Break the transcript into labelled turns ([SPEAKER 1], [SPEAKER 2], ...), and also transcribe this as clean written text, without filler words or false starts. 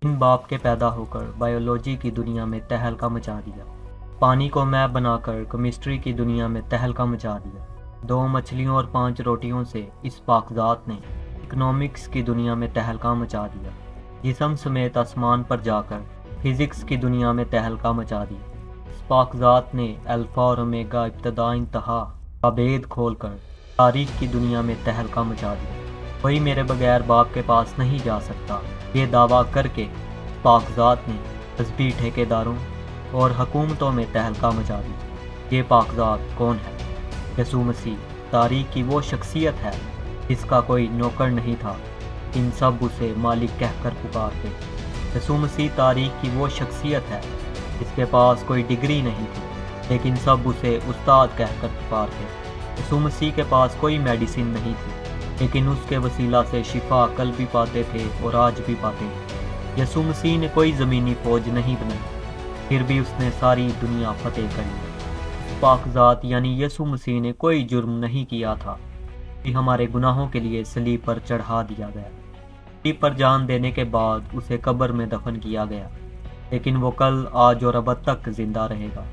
[SPEAKER 1] ان باپ کے پیدا ہو کر بائیولوجی کی دنیا میں تہلکہ مچا دیا، پانی کو میپ بنا کر کیمسٹری کی دنیا میں تہلکہ مچا دیا، 2 مچھلیوں اور 5 روٹیوں سے اس پاکزات نے اکنامکس کی دنیا میں تہلکہ مچا دیا، جسم سمیت آسمان پر جا کر فزکس کی دنیا میں تہلکہ مچا دیا۔ اس پاکزات نے الفا اور اومیگا ابتدا انتہا کا بید کھول کر تاریخ کی دنیا میں تہلکہ مچا دیا۔ کوئی میرے بغیر باپ کے پاس نہیں جا سکتا، یہ دعویٰ کر کے پاکزات نے حزبی ٹھیکیداروں اور حکومتوں میں تہلکہ مچا دی۔ یہ پاکزات کون ہے؟ یسوع مسیح، تاریخ کی وہ شخصیت ہے جس کا کوئی نوکر نہیں تھا، ان سب اسے مالک کہہ کر پکارتے۔ یسوع مسیح تاریخ کی وہ شخصیت ہے جس کے پاس کوئی ڈگری نہیں تھی، لیکن سب اسے استاد کہہ کر پکارتے۔ یسوع مسیح کے پاس کوئی میڈیسن نہیں تھی، لیکن اس کے وسیلہ سے شفا کل بھی پاتے تھے اور آج بھی پاتے ہیں۔ یسوع مسیح نے کوئی زمینی فوج نہیں بنائی، پھر بھی اس نے ساری دنیا فتح کر لی۔ اس پاکزات یعنی یسوع مسیح نے کوئی جرم نہیں کیا تھا، کہ ہمارے گناہوں کے لیے صلیب پر چڑھا دیا گیا۔ صلیب پر جان دینے کے بعد اسے قبر میں دفن کیا گیا، لیکن وہ کل، آج اور ابد تک زندہ رہے گا۔